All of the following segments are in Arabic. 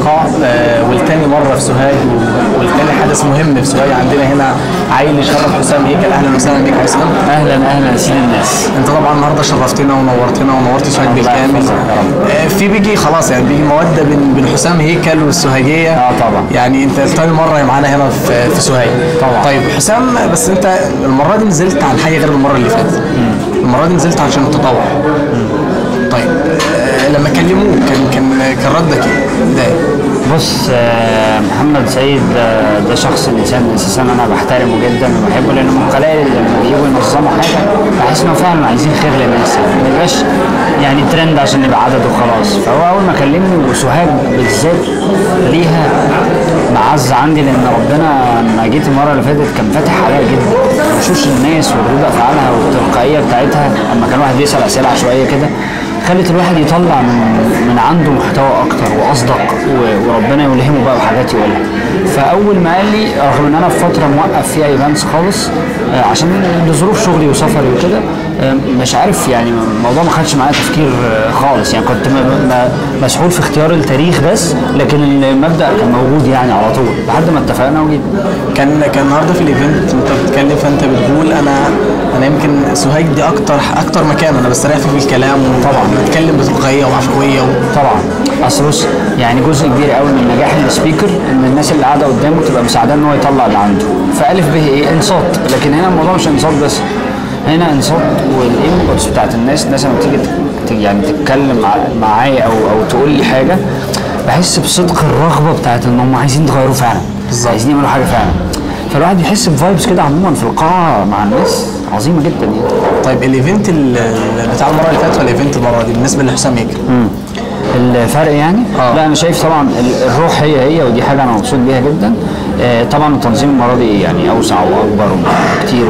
اللقاء والتاني مره في سوهاج والتاني حدث مهم في سوهاج عندنا هنا عيل يشرف حسام هيكل. اهلا وسهلا بك يا حسام. اهلا اهلا سيد الناس. انت طبعا النهارده شرفتنا ونورتنا ونورت سوهاج بالكامل. في بيجي خلاص يعني بيجي موده بين حسام هيكل والسوهاجيه. طبعا يعني انت تاني مره معانا هنا في سوهاج. طبعا. طيب حسام، بس انت المره دي نزلت عن حاجه غير المره اللي فاتت. المره دي نزلت عشان التطوع. طيب لما كلموك كان ردك ايه؟ بص، محمد سيد ده شخص انسان اساسا انا بحترمه جدا وبحبه، لانه من القلائل اللي لما بييجوا ينظموا حاجه بحس انهم فعلا عايزين خير للناس، ما يبقاش يعني ترند عشان يبقى عدد وخلاص. فهو اول ما كلمني، وسوهاج بالذات ليها معزه عندي، لان ربنا لما جيت المره اللي فاتت كان فاتح عليا جدا. وشوش الناس وردود افعالها والتلقائيه بتاعتها، اما كان واحد بيسال اسئله عشوائيه كده خلت الواحد يطلع من عنده محتوى اكتر واصدق، وربنا يلهمه بقى بحاجات يقولها. فاول ما قال لي، رغم ان انا في فتره موقف فيها ايفنتس خالص عشان لظروف شغلي وسفري وكده، مش عارف يعني الموضوع ما خدش معايا تفكير خالص، يعني كنت مسحول في اختيار التاريخ بس، لكن المبدا كان موجود يعني على طول لحد ما اتفقنا وجيت. كان النهارده في الايفنت انت بتتكلم، فانت بتقول انا يمكن سوهاج دي اكتر مكان انا بستريح فيه في الكلام، طبعا بتكلم بتلقائيه وعفويه طبعا. اصل بص، يعني جزء كبير قوي من نجاح السبيكر ان الناس اللي قاعده قدامه تبقى مساعداه ان هو يطلع اللي عنده. فالف به ايه؟ انصات. لكن هنا الموضوع مش انصات بس، هنا انصات والانبوتس بتاعت الناس لما تيجي يعني تتكلم معايا او تقول لي حاجه، بحس بصدق الرغبه بتاعت ان هم عايزين يتغيروا فعلا، عايزين يعملوا حاجه فعلا. فالواحد بيحس بفايبس كده عموما في القاعه مع الناس عظيمه جدا يعني. طيب الايفنت بتاع المره اللي فاتت والايفنت المره دي بالنسبه لحسام هيكل، الفرق يعني؟ لا انا شايف طبعا الروح هي ودي حاجه انا مبسوط بيها جدا. طبعا التنظيم المره دي يعني اوسع واكبر كتير،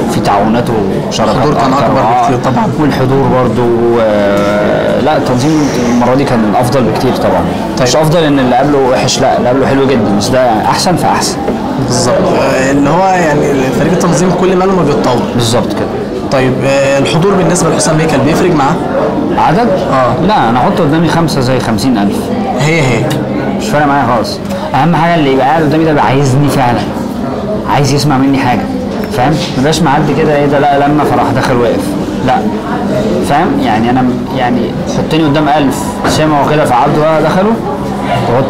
وفي تعاونات وشراكات. الحضور كان اكبر بكتير طبعا، والحضور برضو. لا التنظيم المره دي كان افضل بكتير طبعا. طيب. مش افضل ان اللي قبله وحش، لا اللي قبله حلو جدا، بس ده احسن فاحسن. بالظبط، اللي هو يعني فريق التنظيم كل ما له بيتطور. بالظبط كده. طيب الحضور بالنسبه لحسام هيكل بيفرق معاه؟ عدد؟ لا انا احط قدامي 5 زي 50,000. هي مش فارق معايا خالص. اهم حاجه اللي يبقى قاعد قدامي ده عايزني فعلا، عايز يسمع مني حاجه، فاهم؟ ما يبقاش معدي كده ايه ده، لا لما فراح داخل واقف، لا فاهم؟ يعني انا يعني حطني قدام 1000 سمعوا كده فعدوا دخلوا،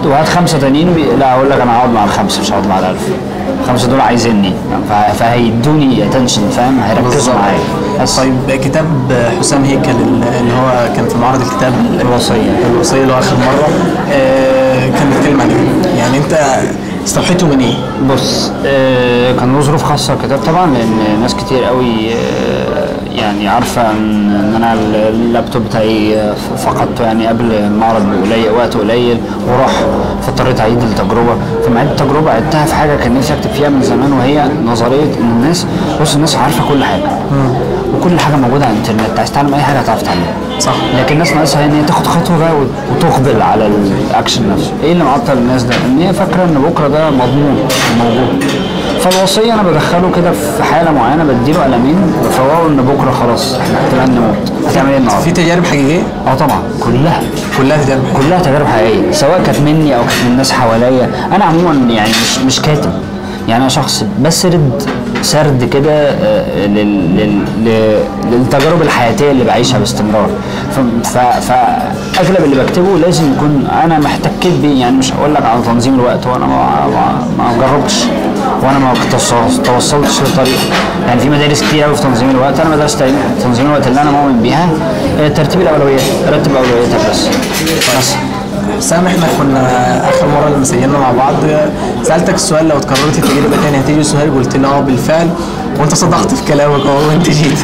وهات 5 تانيين لا اقول لك انا هقعد مع ال5 مش هقعد مع ال1000. ال5 دول عايزيني فهيدوني اتنشن، فاهم؟ هيركزوا معايا. طيب كتاب حسام هيكل اللي هو كان في معرض الكتاب الوصيه اللي هو اخر مره، كان بيتكلم عن ايه؟ يعني انت استوحيته من ايه؟ بص، كان له ظروف خاصه الكتاب طبعا، لان ناس كتير قوي يعني عارفه ان انا اللابتوب بتاعي فقدته يعني قبل المعرض بقليل، وقت قليل وراح، فاضطريت اعيد التجربه. فما عدت التجربه عدتها في حاجه كان نفسي اكتب فيها من زمان، وهي نظريه ان الناس، بص الناس عارفه كل حاجه وكل حاجه موجوده على الانترنت، عايز تعلم اي حاجه هتعرف تعلمها. صح. لكن الناس ناقصها ان هي تاخد خطوه بقى وتقبل على الاكشن نفسه. ايه اللي معطل الناس ده؟ ان هي فاكره ان بكره ده مضمون موجود. فالوصيه انا بدخله كده في حاله معينه، بديله قلمين بفوقه ان بكره خلاص احنا احتمال نموت، هتعمل ايه النهارده؟ في تجارب حقيقيه؟ طبعا كلها تجارب حقيقيه، كلها تجارب حقيقيه، سواء كانت مني او كانت من الناس حواليا. انا عموما يعني مش كاتب، يعني انا شخص بسرد سرد كده للتجارب الحياتيه اللي بعيشها باستمرار. فاغلب اللي بكتبه لازم يكون انا محتكيت بيه، يعني مش هقول لك على تنظيم الوقت وانا ما جربتش وانا ما توصلتش للطريق. يعني في مدارس كتير قوي في تنظيم الوقت، انا مدرسه تنظيم الوقت اللي انا مؤمن بيها ترتيب الاولويات، رتب اولوياتك بس. حسام، احنا كنا اخر مره لما سجلنا مع بعض سالتك السؤال لو اتكررت التجربه تاني هتيجي سوهاج؟ قلت لي بالفعل، وانت صدقت في كلامك اهو وانت جيت.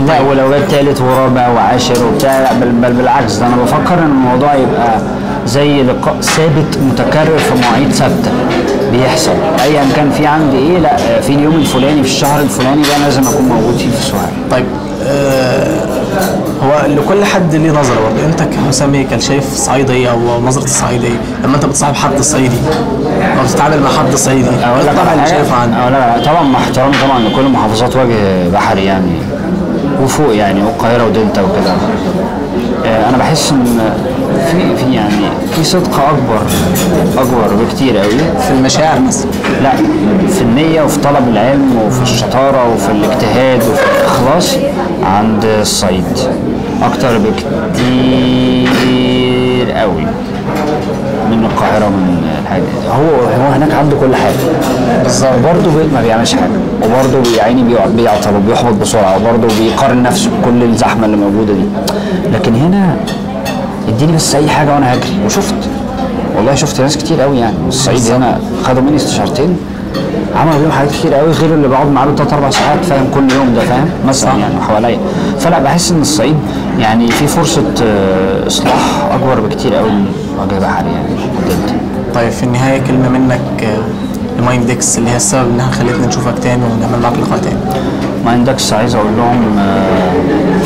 لا ولو جت ثالث ورابع وعاشر وبتاع، لا بل بالعكس، ده انا بفكر ان الموضوع يبقى زي لقاء ثابت متكرر في مواعيد ثابته بيحصل ايا كان في عندي ايه، لا في اليوم الفلاني في الشهر الفلاني ده لازم اكون موجود فيه في سوهاج. طيب هو لكل حد ليه نظره برضه، انت كحسام هيكل شايف صعيدي او نظره الصعيدي لما انت بتصاحب حد صعيدي او بتتعامل مع حد صعيدي، اقول لك على حاجه، طبعا مع احترامي طبعا لكل محافظات وجه بحري يعني وفوق يعني، والقاهره ودلتا وكده، انا بحس ان في يعني في صدق اكبر بكتير قوي في المشاعر مثلا. لا، في النية وفي طلب العلم وفي الشطارة وفي الاجتهاد وفي الإخلاص عند الصعيد أكتر بكتير قوي من القاهرة ومن الحاجة دي. هو هناك عنده كل حاجة بالظبط، برضه ما بيعملش حاجة، وبرضه يعني بيعطل وبيحبط بسرعة، وبرضه بيقارن نفسه بكل الزحمة اللي موجودة دي. لكن هنا اديني بس أي حاجة وأنا هجري. وشفت والله شفت ناس كتير قوي يعني الصعيد هنا خدوا مني استشارتين عملوا بيهم حاجات كتير قوي غير اللي بقعد معاه 3-4 ساعات فاهم كل يوم ده فاهم مثلا يعني حواليا. فلا بحس ان الصعيد يعني في فرصه اصلاح اكبر بكتير قوي من وجه بحري يعني ودلتا. طيب في النهايه كلمه منك لمايندكس اللي هي السبب انها خلتنا نشوفك تاني ونعمل معاك لقاء تاني. مايندكس عايز اقول لهم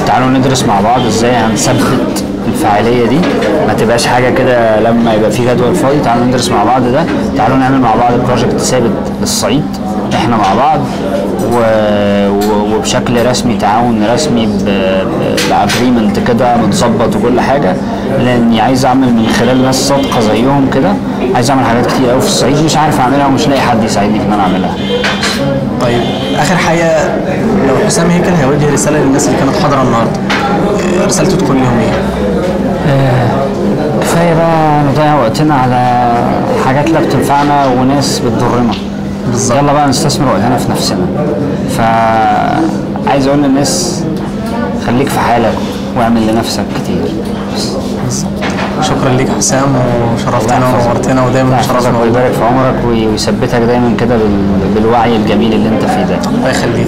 تعالوا ندرس مع بعض ازاي هنثبت الفعاليه دي، ما تبقاش حاجه كده لما يبقى في جدول فاضي. تعالوا ندرس مع بعض ده، تعالوا نعمل مع بعض بروجكت ثابت للصعيد احنا مع بعض وبشكل رسمي، تعاون رسمي باجريمنت كده متظبط وكل حاجه، لاني عايز اعمل من خلال ناس صادقه زيهم كده، عايز اعمل حاجات كتير قوي في الصعيد مش عارف اعملها ومش لاقي حد يساعدني في ان انا اعملها. طيب اخر حاجه، لو حسام هيكل هيوجه رساله للناس اللي كانت حاضره النهارده، رسالته تكون لهم ايه؟ كفايه بقى نضيع وقتنا على حاجات لا بتنفعنا وناس بتضرنا. بالظبط. يلا بقى نستثمر وقتنا في نفسنا. فعايز اقول للناس خليك في حالك واعمل لنفسك كتير. شكرا ليك حسام وشرفتنا ونورتنا ودايما شرفنا. ويبارك في عمرك ويثبتك دايما كده بالوعي الجميل اللي انت فيه ده. الله يخليك.